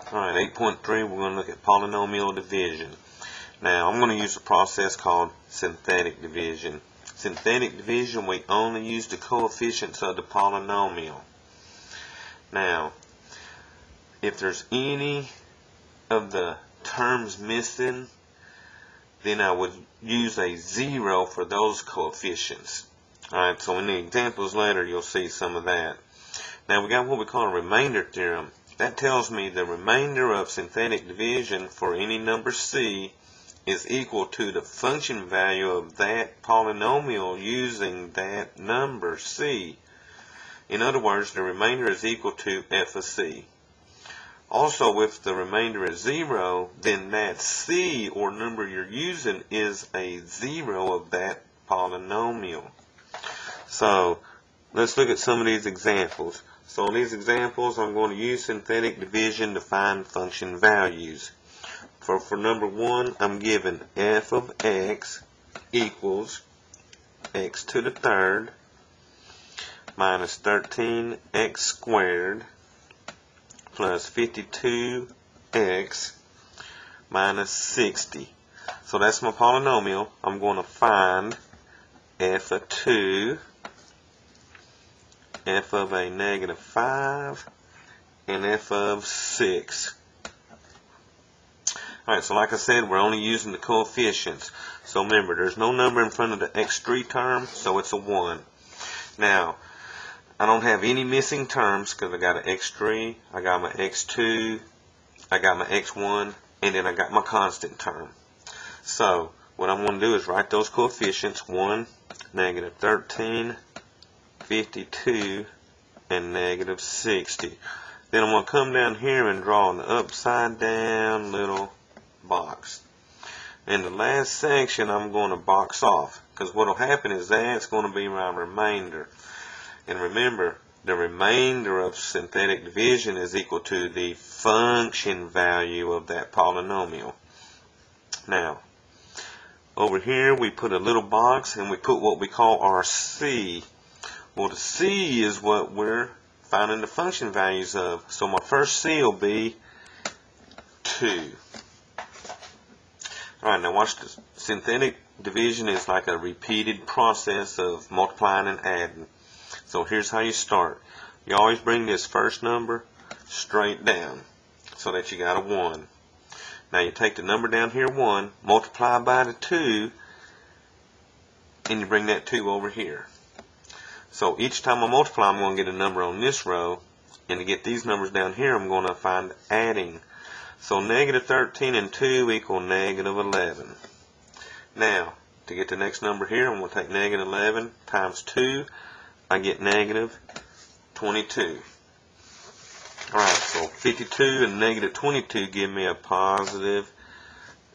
Alright, 8.3, we're going to look at polynomial division. Now, I'm going to use a process called synthetic division. Synthetic division, we only use the coefficients of the polynomial. Now, if there's any of the terms missing, then I would use a 0 for those coefficients. Alright, so in the examples later, you'll see some of that. Now, we got what we call a remainder theorem. That tells me the remainder of synthetic division for any number c is equal to the function value of that polynomial using that number c. In other words, the remainder is equal to f of c. Also, if the remainder is 0, then that c, or number you're using, is a 0 of that polynomial. So, let's look at some of these examples. So in these examples, I'm going to use synthetic division to find function values. For number 1, I'm given f of x equals x to the third minus 13x squared plus 52x minus 60. So that's my polynomial. I'm going to find f of 2, f of a negative 5, and f of 6. Alright, so like I said, we're only using the coefficients. So remember, there's no number in front of the x3 term, so it's a 1. Now, I don't have any missing terms because I got an x3, I got my x2, I got my x1, and then I got my constant term. So, what I'm going to do is write those coefficients, 1, negative 13, 52, and negative 60. Then I'm going to come down here and draw an upside down little box. In the last section, I'm going to box off, because what will happen is that's going to be my remainder. And remember, the remainder of synthetic division is equal to the function value of that polynomial. Now, over here we put a little box and we put what we call our c. Well, the c is what we're finding the function values of. So my first c will be 2. Alright, now watch this. Synthetic division is like a repeated process of multiplying and adding. So here's how you start. You always bring this first number straight down so that you got a 1. Now you take the number down here, 1, multiply by the 2, and you bring that 2 over here. So each time I multiply, I'm going to get a number on this row, and to get these numbers down here, I'm going to find adding. So negative 13 and 2 equal negative 11. Now, to get the next number here, I'm going to take negative 11 times 2. I get negative 22. Alright, so 52 and negative 22 give me a positive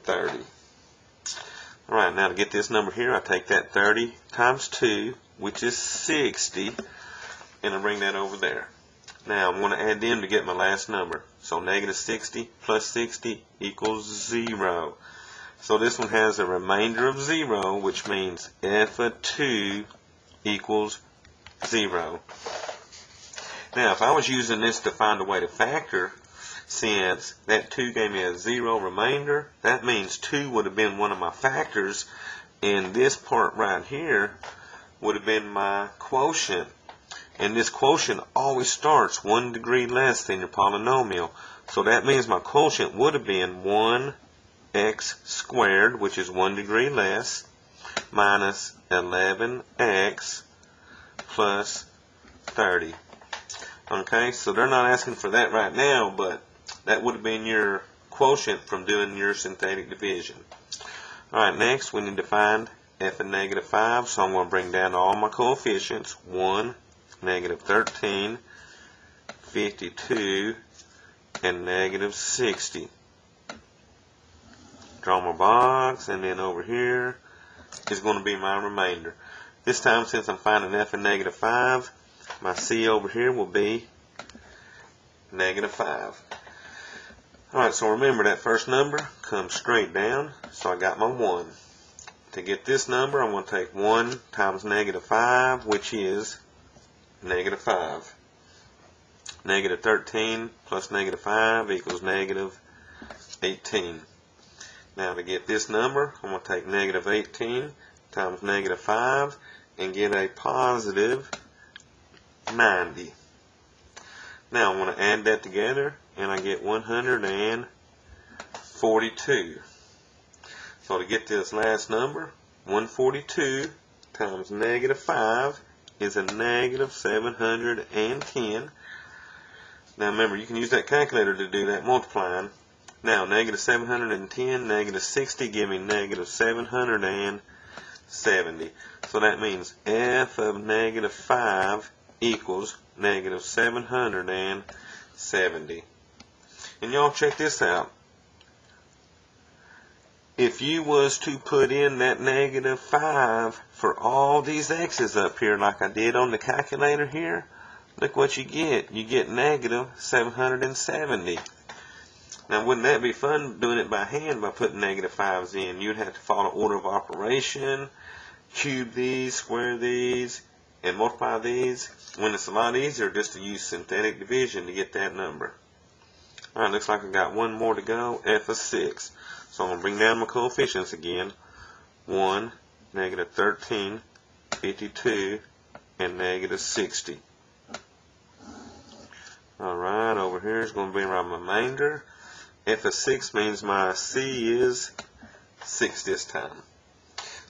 30. Alright, now to get this number here, I take that 30 times 2, which is 60, and I bring that over there. Now, I'm going to add them to get my last number. So negative 60 plus 60 equals 0. So this one has a remainder of 0, which means f of 2 equals 0. Now, if I was using this to find a way to factor, since that 2 gave me a 0 remainder, that means 2 would have been one of my factors, and this part right here would have been my quotient. And this quotient always starts 1 degree less than your polynomial. So that means my quotient would have been 1x squared, which is 1 degree less, minus 11x plus 30. Okay, so they're not asking for that right now, but that would have been your quotient from doing your synthetic division. Alright, next we need to find f of negative 5, so I'm going to bring down all my coefficients, 1, negative 13, 52, and negative 60. Draw my box, and then over here is going to be my remainder. This time, since I'm finding f of negative 5, my c over here will be negative 5. Alright, so remember that first number comes straight down, so I got my 1. To get this number, I'm going to take 1 times negative 5, which is negative 5. Negative 13 plus negative 5 equals negative 18. Now to get this number, I'm going to take negative 18 times negative 5 and get a positive 90. Now I'm going to add that together and I get 142. So to get this last number, 142 times negative 5 is a negative 710. Now remember, you can use that calculator to do that multiplying. Now negative 710, negative 60 give me negative 770. So that means f of negative 5 equals negative 770. And y'all check this out. If you was to put in that negative 5 for all these x's up here like I did on the calculator here, look what you get. You get negative 770. Now wouldn't that be fun doing it by hand by putting negative 5's in? You'd have to follow order of operation, cube these, square these, and multiply these, when it's a lot easier just to use synthetic division to get that number. Alright, looks like I got one more to go, f of 6. So I'm going to bring down my coefficients again. 1, negative 13, 52, and negative 60. Alright, over here is going to be my remainder. F of 6 means my C is 6 this time.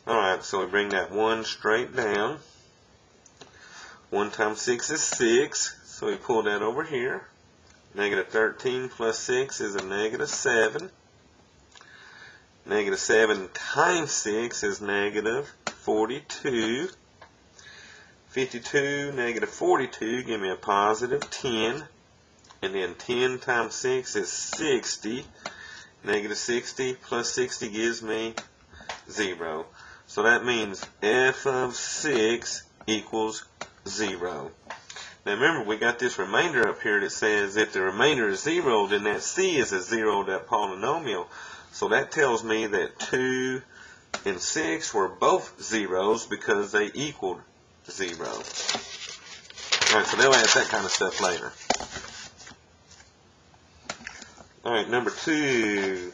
Alright, so we bring that 1 straight down. 1 times 6 is 6, so we pull that over here. Negative 13 plus 6 is a negative 7. Negative 7 times 6 is negative 42. 52, negative 42, give me a positive 10. And then 10 times 6 is 60. Negative 60 plus 60 gives me 0. So that means f of 6 equals 0. Now remember, we got this remainder up here that says if the remainder is 0, then that c is a 0, that polynomial. So that tells me that 2 and 6 were both zeros because they equaled 0. Alright, so they'll add that kind of stuff later. Alright, number 2,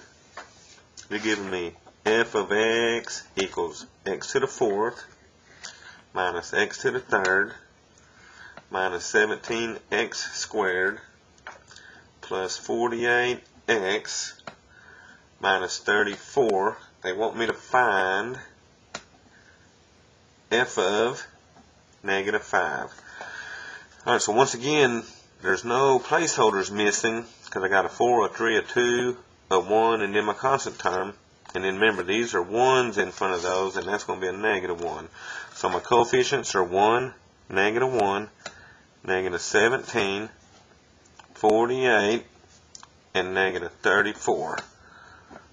they're giving me f of x equals x to the 4th minus x to the 3rd minus 17x squared plus 48x minus 34. They want me to find f of negative 5. Alright, so once again, there's no placeholders missing because I got a 4, a 3, a 2, a 1, and then my constant term. And then remember, these are 1's in front of those, and that's going to be a negative 1. So my coefficients are 1, negative 1, negative 17, 48, and negative 34.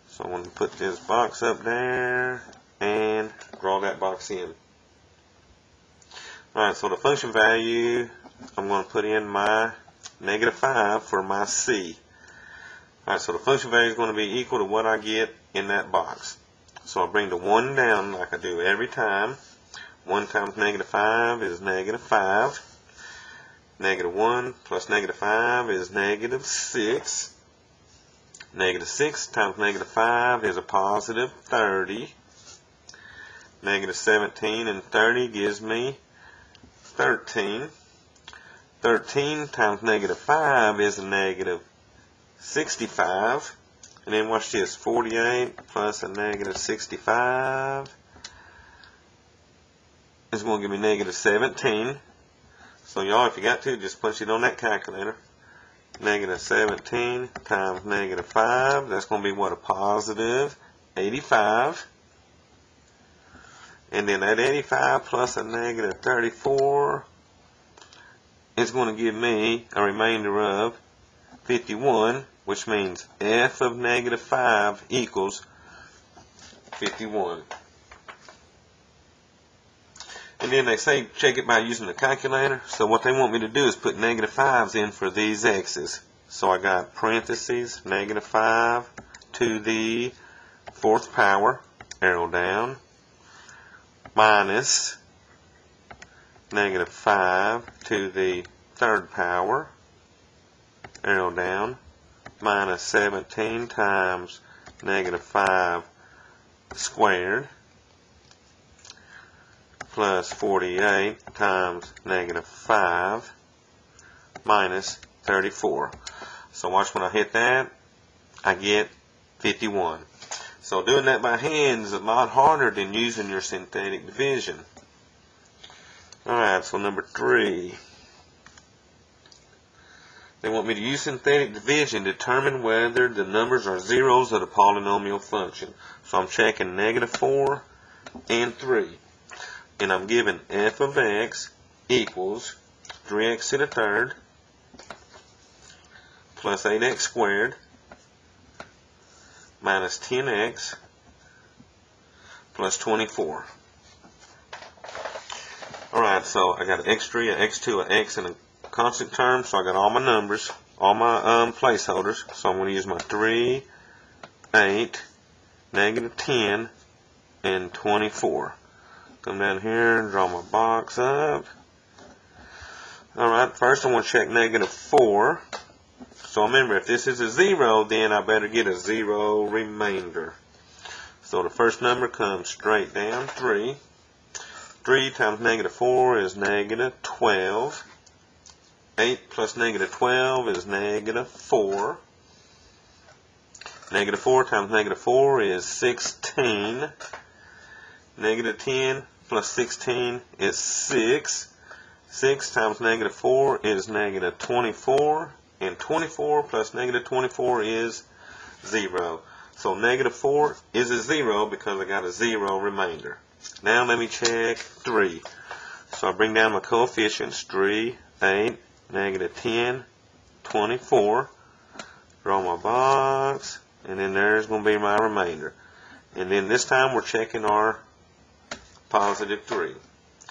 So I'm going to put this box up there and draw that box in. Alright, so the function value, I'm going to put in my negative 5 for my c. Alright, so the function value is going to be equal to what I get in that box. So I'll bring the 1 down like I do every time. 1 times negative 5 is negative 5. Negative 1 plus negative 5 is negative 6. Negative 6 times negative 5 is a positive 30. Negative 17 and 30 gives me 13. 13 times negative 5 is a negative 65. And then watch this, 48 plus a negative 65 is going to give me negative 17. So y'all, if you got to, just punch it on that calculator. Negative 17 times negative 5, that's going to be what, a positive 85. And then that 85 plus a negative 34 is going to give me a remainder of 51, which means f of negative 5 equals 51. And then they say check it by using the calculator. So what they want me to do is put negative 5's in for these x's. So I got parentheses, negative 5 to the 4th power, arrow down, minus negative 5 to the 3rd power, arrow down, minus 17 times negative 5 squared, plus 48 times negative 5 minus 34. So watch when I hit that, I get 51. So doing that by hand is a lot harder than using your synthetic division. Alright, so number 3. They want me to use synthetic division to determine whether the numbers are zeros of the polynomial function. So I'm checking negative 4 and 3. And I'm given f of x equals 3x to the third plus 8x squared minus 10x plus 24. Alright, so I got an x3, an x2, an x, and a constant term. So I got all my numbers, all my placeholders. So I'm going to use my 3, 8, negative 10, and 24. Come down here and draw my box up. Alright, first I want to check negative 4. So remember, if this is a 0, then I better get a 0 remainder. So the first number comes straight down, 3. 3 times negative 4 is negative 12. 8 plus negative 12 is negative 4. Negative 4 times negative 4 is 16. Negative 10 plus 16 is 6. 6 times negative 4 is negative 24. And 24 plus negative 24 is 0. So negative 4 is a 0 because I got a 0 remainder. Now let me check 3. So I bring down my coefficients, 3, 8, negative 10, 24. Draw my box, and then there's going to be my remainder. And then this time we're checking our positive 3.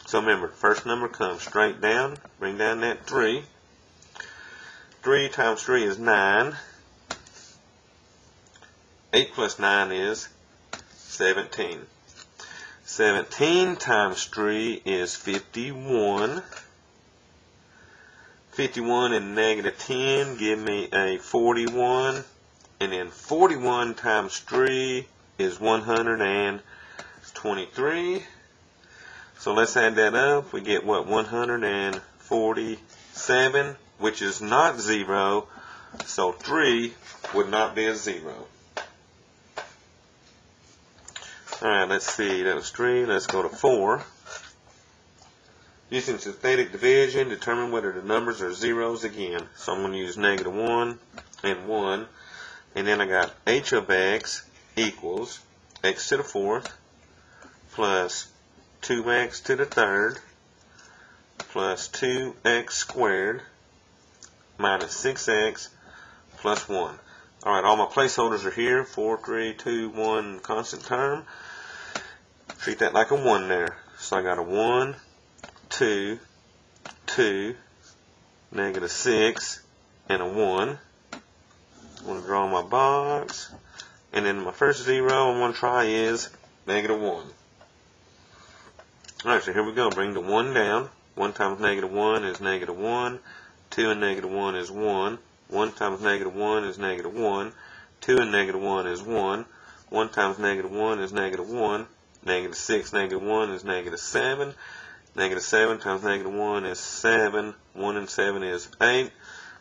So remember, first number comes straight down, bring down that 3. 3 times 3 is 9. 8 plus 9 is 17. 17 times 3 is 51. 51 and negative 10 give me a 41. And then 41 times 3 is 123. So let's add that up. We get what? 147, which is not 0. So 3 would not be a 0. Alright, let's see. That was 3. Let's go to 4. Using synthetic division, determine whether the numbers are zeros again. So I'm going to use negative 1 and 1. And then I got h of x equals x to the fourth plus 2x to the third plus 2x squared minus 6x plus 1. Alright, all my placeholders are here. 4, 3, 2, 1 constant term. Treat that like a 1 there. So I got a 1, 2, 2, negative 6, and a 1. I'm going to draw my box. And then my first 0 I'm going to try is negative 1. Alright, so here we go. Bring the 1 down. 1 times negative 1 is negative 1. 2 and negative 1 is 1. 1 times negative 1 is negative 1. 2 and negative 1 is 1. 1 times negative 1 is negative 1. Negative 6, negative 1 is negative 7. Negative 7 times negative 1 is 7. 1 and 7 is 8.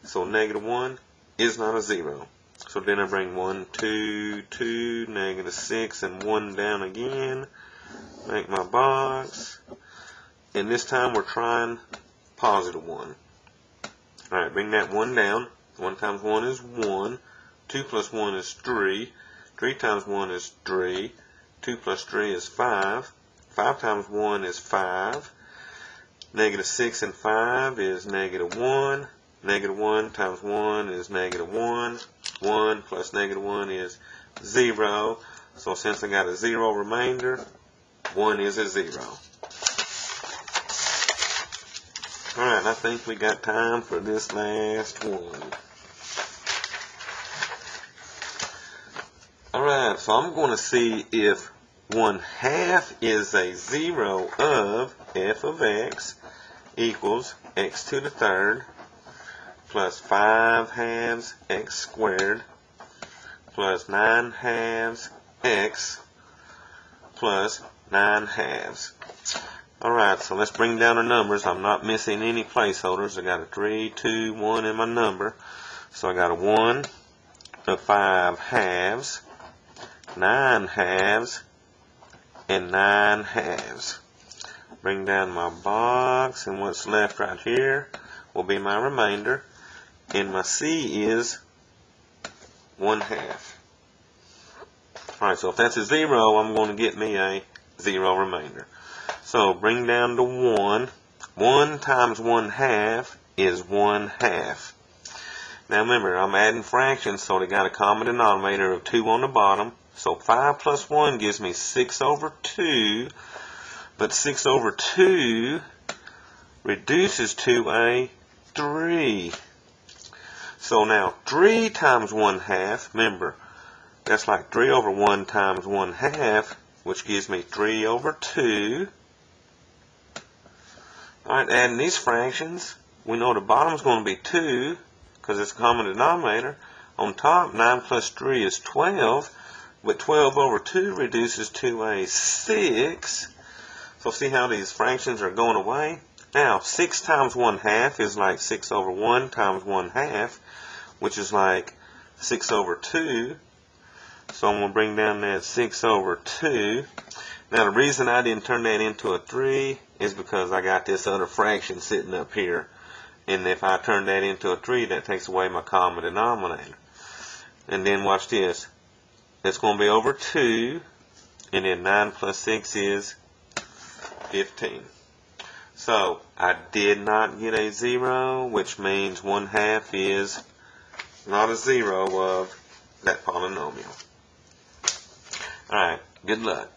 So negative 1 is not a 0. So then I bring 1, 2, 2, negative 6, and 1 down again. Make my box. And this time we're trying positive 1. Alright, bring that 1 down. 1 times 1 is 1. 2 plus 1 is 3. 3 times 1 is 3. 2 plus 3 is 5. 5 times 1 is 5. Negative 6 and 5 is negative 1. Negative 1 times 1 is negative 1. 1 plus negative 1 is 0. So since I got a 0 remainder, 1 is a 0. Alright, I think we got time for this last one. Alright, so I'm going to see if 1/2 is a 0 of f of x equals x to the third plus 5 halves x squared plus 9 halves x plus 9 halves. Alright, so let's bring down our numbers. I'm not missing any placeholders. I got a 3, 2, 1 in my number. So I got a 1, a 5 halves, 9 halves, and 9 halves. Bring down my box, and what's left right here will be my remainder. And my C is 1/2. Alright, so if that's a 0, I'm going to get me a 0 remainder. So bring down to 1. 1 times 1/2 is 1/2. Now remember, I'm adding fractions, so they got a common denominator of 2 on the bottom. So 5 plus 1 gives me 6 over 2. But 6 over 2 reduces to a 3. So now 3 times 1/2, remember, that's like 3 over 1 times 1/2, which gives me 3 over 2. Alright, adding these fractions, we know the bottom's going to be 2, because it's a common denominator. On top, 9 plus 3 is 12, but 12 over 2 reduces to a 6. So see how these fractions are going away? Now, 6 times 1/2 is like 6 over 1 times 1/2, which is like 6 over 2. So I'm going to bring down that 6 over 2. Now, the reason I didn't turn that into a 3 is because I got this other fraction sitting up here. And if I turn that into a 3, that takes away my common denominator. And then watch this. It's going to be over 2. And then 9 plus 6 is 15. So I did not get a 0, which means 1/2 is not a 0 of that polynomial. Alright, good luck.